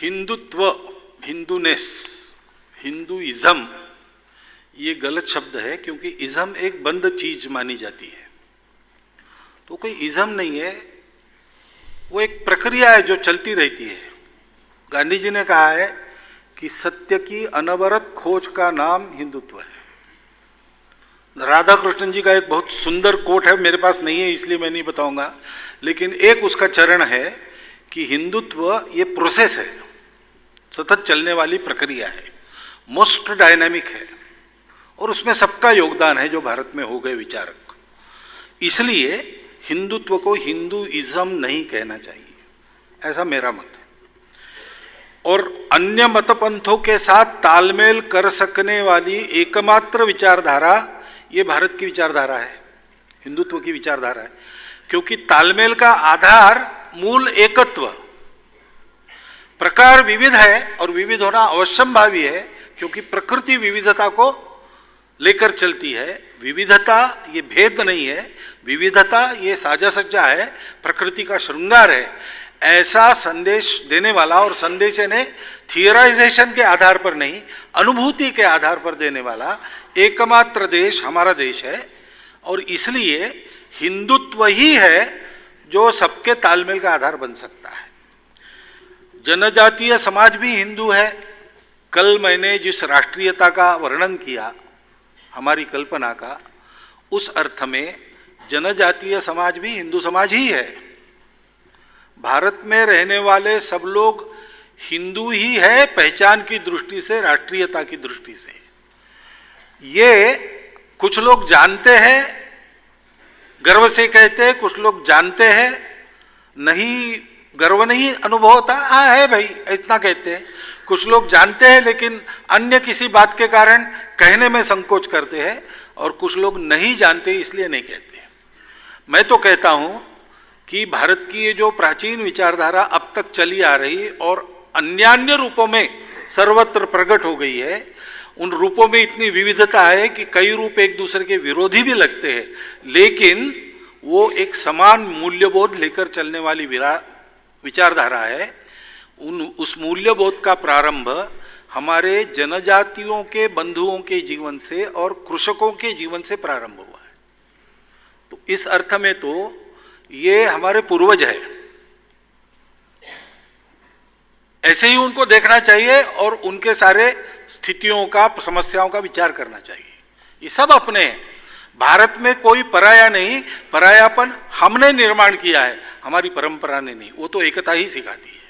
Hindutva, Hinduness, Hinduism ये गलत शब्द है, क्योंकि इज्म एक बंद चीज मानी जाती है। तो कोई इज्म नहीं है, वो एक प्रक्रिया है जो चलती रहती है। गांधी जी ने कहा है कि सत्य की अनवरत खोज का नाम हिंदुत्व है। राधा कृष्णन जी का एक बहुत सुंदर कोट है, मेरे पास नहीं है इसलिए मैं नहीं बताऊंगा, लेकिन एक उसका चरण है कि हिंदुत्व ये प्रोसेस है, सतत चलने वाली प्रक्रिया है, मोस्ट डायनामिक है, और उसमें सबका योगदान है जो भारत में हो गए विचारक। इसलिए हिंदुत्व को हिंदुइज्म नहीं कहना चाहिए, ऐसा मेरा मत है। और अन्य मतपंथों के साथ तालमेल कर सकने वाली एकमात्र विचारधारा ये भारत की विचारधारा है, हिंदुत्व की विचारधारा है, क्योंकि तालमेल का आधार मूल एकत्व। प्रकार विविध है और विविध होना अवश्यंभावी है, क्योंकि प्रकृति विविधता को लेकर चलती है। विविधता ये भेद नहीं है, विविधता ये साजा सज्जा है, प्रकृति का श्रृंगार है। ऐसा संदेश देने वाला, और संदेश ने थियराइजेशन के आधार पर नहीं, अनुभूति के आधार पर देने वाला एकमात्र देश हमारा देश है। और इसलिए हिंदुत्व ही है जो सबके तालमेल का आधार बन सकता है। जनजातीय समाज भी हिंदू है। कल मैंने जिस राष्ट्रीयता का वर्णन किया, हमारी कल्पना का, उस अर्थ में जनजातीय समाज भी हिंदू समाज ही है। भारत में रहने वाले सब लोग हिंदू ही है, पहचान की दृष्टि से, राष्ट्रीयता की दृष्टि से। ये कुछ लोग जानते हैं, गर्व से कहते हैं, कुछ लोग जानते हैं, नहीं गर्व नहीं अनुभव होता, हाँ है भाई इतना कहते हैं। कुछ लोग जानते हैं लेकिन अन्य किसी बात के कारण कहने में संकोच करते हैं, और कुछ लोग नहीं जानते इसलिए नहीं कहते। मैं तो कहता हूं कि भारत की ये जो प्राचीन विचारधारा अब तक चली आ रही और अन्यान्य रूपों में सर्वत्र प्रकट हो गई है, उन रूपों में इतनी विविधता है कि कई रूप एक दूसरे के विरोधी भी लगते हैं, लेकिन वो एक समान मूल्यबोध लेकर चलने वाली विचारधारा है। उस मूल्यबोध का प्रारंभ हमारे जनजातियों के बंधुओं के जीवन से और कृषकों के जीवन से प्रारंभ हुआ है। तो इस अर्थ में तो ये हमारे पूर्वज है, ऐसे ही उनको देखना चाहिए और उनके सारे स्थितियों का, समस्याओं का विचार करना चाहिए। ये सब अपने हैं, भारत में कोई पराया नहीं। परायापन हमने निर्माण किया है, हमारी परंपरा ने नहीं। वो तो एकता ही सिखाती है।